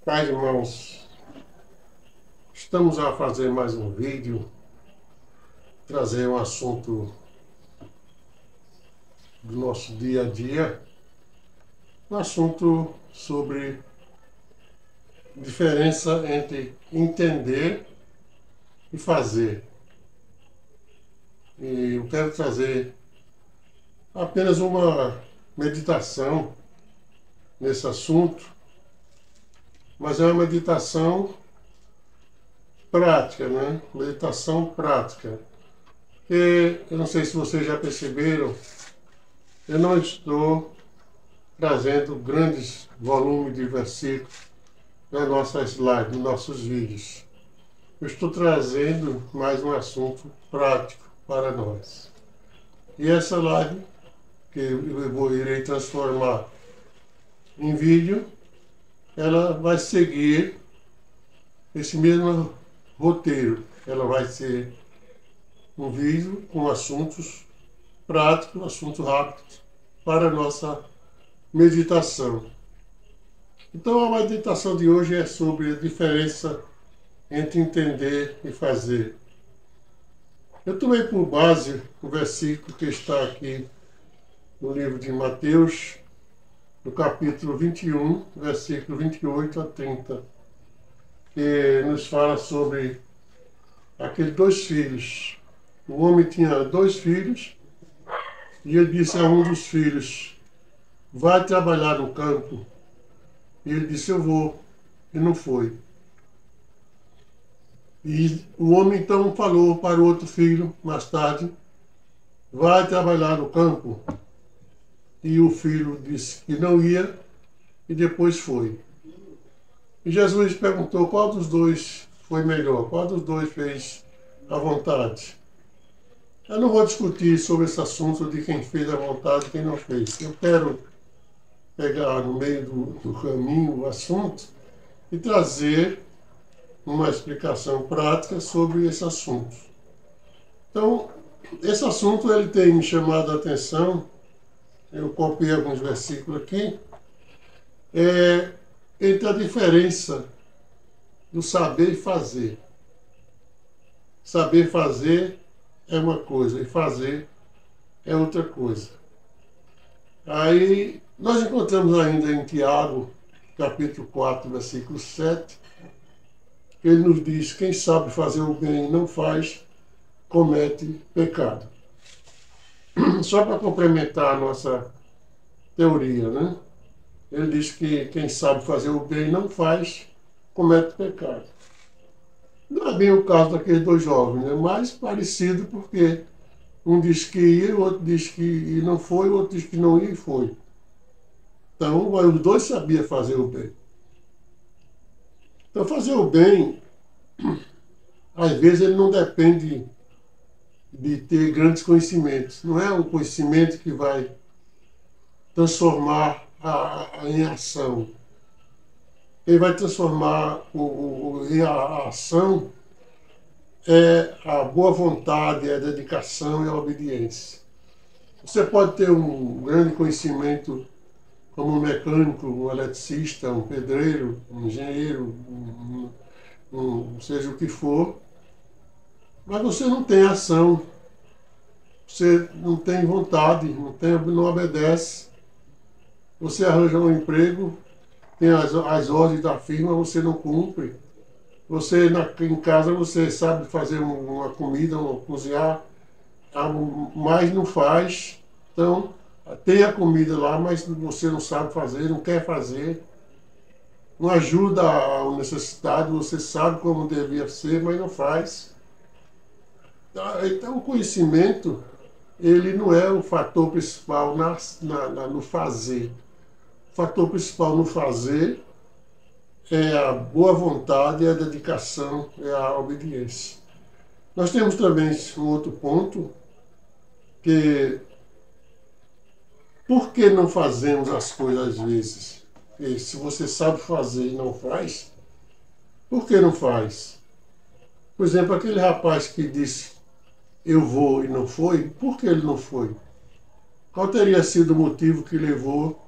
Paz, irmãos, estamos a fazer mais um vídeo, trazer um assunto do nosso dia a dia, um assunto sobre diferença entre entender e fazer. E eu quero trazer apenas uma meditação nesse assunto, mas é uma meditação prática, né? Meditação prática. Porque eu não sei se vocês já perceberam, eu não estou trazendo grandes volumes de versículos nas nossas lives, nos nossos vídeos. Eu estou trazendo mais um assunto prático para nós. E essa live, que irei transformar em vídeo, ela vai seguir esse mesmo roteiro. Ela vai ser um vídeo com assuntos práticos, assuntos rápidos para a nossa meditação. Então a meditação de hoje é sobre a diferença entre entender e fazer. Eu tomei por base o versículo que está aqui no livro de Mateus, no capítulo 21, versículo 28 a 30, que nos fala sobre aqueles dois filhos. O homem tinha dois filhos e ele disse a um dos filhos: vai trabalhar no campo. E ele disse: eu vou. E não foi. E o homem então falou para o outro filho, mais tarde: vai trabalhar no campo. E o filho disse que não ia e depois foi. E Jesus perguntou qual dos dois foi melhor, qual dos dois fez a vontade. Eu não vou discutir sobre esse assunto de quem fez a vontade e quem não fez. Eu quero pegar no meio do caminho o assunto e trazer uma explicação prática sobre esse assunto. Então, esse assunto ele tem me chamado a atenção. Eu copiei alguns versículos aqui. Entre a diferença do saber e fazer. Saber fazer é uma coisa e fazer é outra coisa. Aí nós encontramos ainda em Tiago, capítulo 4, versículo 7, que ele nos diz: quem sabe fazer o bem e não faz, comete pecado. Só para complementar a nossa teoria, né? Ele diz que quem sabe fazer o bem e não faz, comete pecado. Não é bem o caso daqueles dois jovens, né? Mais parecido, porque um diz que ia, o outro diz que não foi, o outro diz que não ia e foi. Então, os dois sabiam fazer o bem. Então, fazer o bem, às vezes, ele não depende de ter grandes conhecimentos. Não é um conhecimento que vai transformar em ação. Ele vai transformar a ação é a boa vontade, é a dedicação e a obediência. Você pode ter um grande conhecimento como um mecânico, um eletricista, um pedreiro, um engenheiro, seja o que for, mas você não tem ação, você não tem vontade, não obedece. Você arranja um emprego, tem as ordens da firma, você não cumpre. Você em casa você sabe fazer uma comida, cozinhar, mas não faz. Então, tem a comida lá, mas você não sabe fazer, não quer fazer. Não ajuda a necessidade, você sabe como devia ser, mas não faz. Então, o conhecimento, ele não é o fator principal no fazer. O fator principal no fazer é a boa vontade, é a dedicação, é a obediência. Nós temos também um outro ponto, que por que não fazemos as coisas às vezes? E se você sabe fazer e não faz, por que não faz? Por exemplo, aquele rapaz que disse eu vou e não foi, por que ele não foi? Qual teria sido o motivo que levou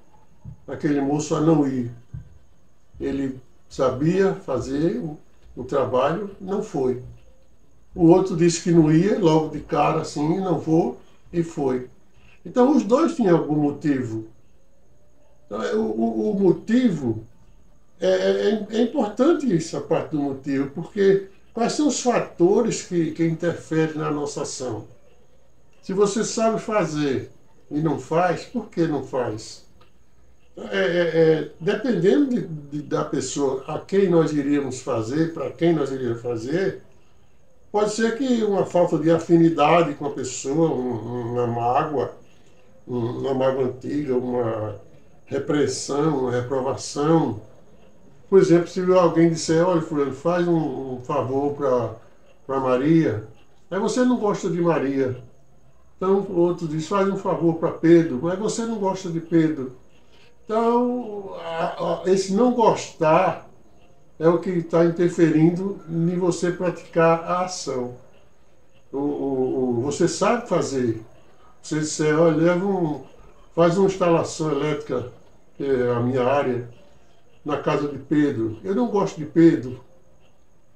aquele moço a não ir? Ele sabia fazer o trabalho, não foi. O outro disse que não ia, logo de cara assim, não vou, e foi. Então os dois tinham algum motivo. Então, o motivo é importante essa parte do motivo, porque quais são os fatores que interferem na nossa ação? Se você sabe fazer e não faz, por que não faz? Dependendo da pessoa a quem nós iríamos fazer, para quem nós iríamos fazer, pode ser que uma falta de afinidade com a pessoa, uma mágoa antiga, uma repreensão, uma reprovação. Por exemplo, se alguém disser, olha, fulano, faz um favor para Maria, aí você não gosta de Maria. Então o outro diz, faz um favor para Pedro, mas você não gosta de Pedro. Então, esse não gostar é o que está interferindo em você praticar a ação. Você sabe fazer. Você disser, olha, faz uma instalação elétrica, que é a minha área, na casa de Pedro. Eu não gosto de Pedro.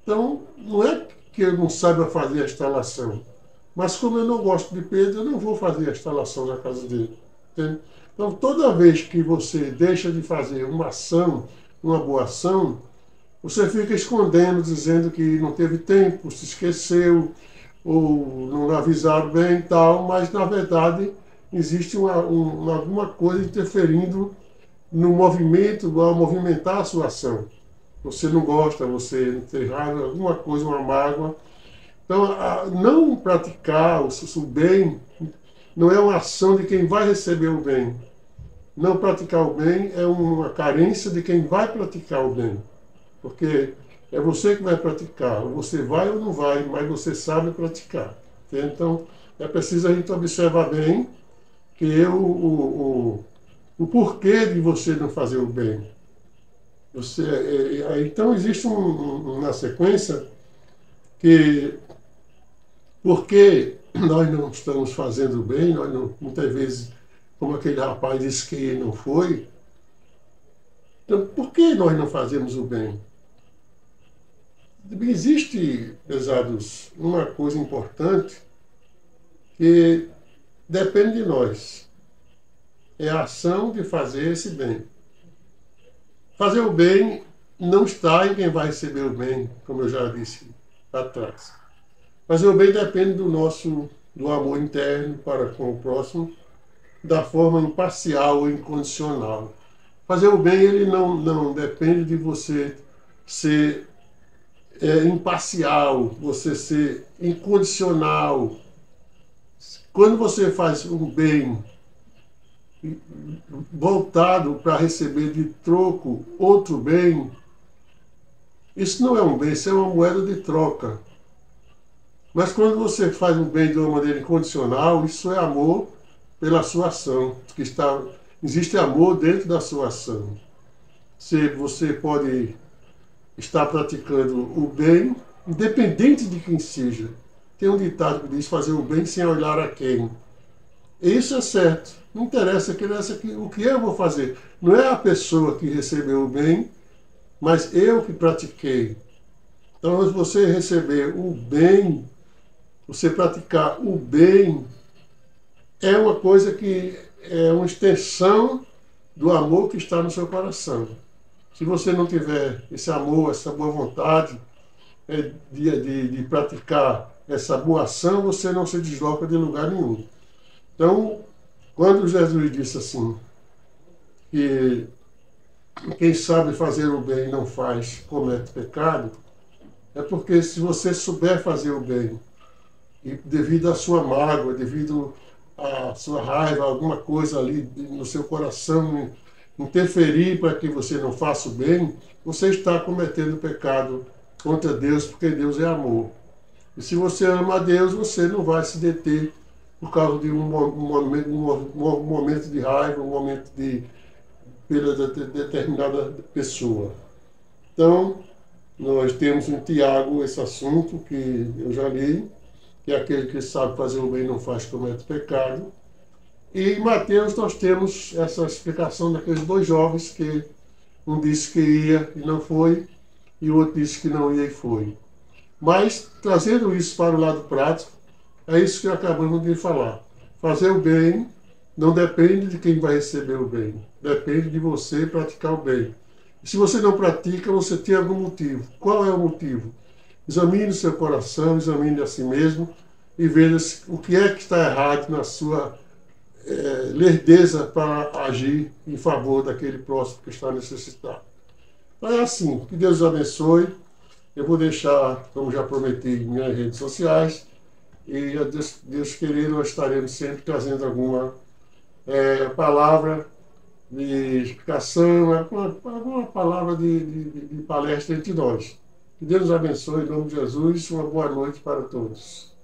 Então, não é que eu não saiba fazer a instalação. Mas como eu não gosto de Pedro, eu não vou fazer a instalação na casa dele. Entende? Então, toda vez que você deixa de fazer uma ação, uma boa ação, você fica escondendo, dizendo que não teve tempo, se esqueceu, ou não avisaram bem e tal, mas, na verdade, existe alguma coisa interferindo no movimento, ao movimentar a sua ação. Você não gosta, você tem raiva, alguma coisa, uma mágoa. Então, não praticar o bem não é uma ação de quem vai receber o bem. Não praticar o bem é uma carência de quem vai praticar o bem. Porque é você que vai praticar. Ou você vai ou não vai, mas você sabe praticar. Então, é preciso a gente observar bem que o porquê de você não fazer o bem. Então, existe uma sequência que, porque nós não estamos fazendo o bem, nós não, muitas vezes, como aquele rapaz disse que não foi, então, por que nós não fazemos o bem? Existe, pesados, uma coisa importante que depende de nós. É a ação de fazer esse bem. Fazer o bem não está em quem vai receber o bem, como eu já disse atrás. Fazer o bem depende do amor interno para com o próximo, da forma imparcial ou incondicional. Fazer o bem, ele não depende de você ser imparcial, você ser incondicional. Quando você faz um bem voltado para receber de troco outro bem, isso não é um bem, isso é uma moeda de troca. Mas quando você faz um bem de uma maneira incondicional, isso é amor pela sua ação, existe amor dentro da sua ação. Você pode estar praticando o bem, independente de quem seja. Tem um ditado que diz fazer o bem sem olhar a quem. E isso é certo. Não interessa o que eu vou fazer. Não é a pessoa que recebeu o bem, mas eu que pratiquei. Então, se você receber o bem, você praticar o bem, é uma coisa que é uma extensão do amor que está no seu coração. Se você não tiver esse amor, essa boa vontade de praticar essa boa ação, você não se desloca de lugar nenhum. Então, quando Jesus disse assim, que quem sabe fazer o bem e não faz, comete pecado, é porque se você souber fazer o bem, e devido à sua mágoa, devido à sua raiva, alguma coisa ali no seu coração interferir para que você não faça o bem, você está cometendo pecado contra Deus, porque Deus é amor. E se você ama a Deus, você não vai se deter por causa de um momento de raiva, um momento pela determinada pessoa. Então, nós temos em Tiago esse assunto que eu já li, que é aquele que sabe fazer o bem e não faz, comete pecado. E em Mateus nós temos essa explicação daqueles dois jovens que Um disse que ia e não foi, e o outro disse que não ia e foi. Mas, trazendo isso para o lado prático, é isso que acabamos de falar. Fazer o bem não depende de quem vai receber o bem. Depende de você praticar o bem. E se você não pratica, você tem algum motivo. Qual é o motivo? Examine o seu coração, examine a si mesmo e veja o que é que está errado na sua lerdeza para agir em favor daquele próximo que está necessitado. Então é assim, que Deus os abençoe. Eu vou deixar, como já prometi, minhas redes sociais e, Deus querer, nós estaremos sempre trazendo alguma palavra de explicação, alguma palavra de palestra entre nós. Que Deus nos abençoe, em nome de Jesus. Uma boa noite para todos.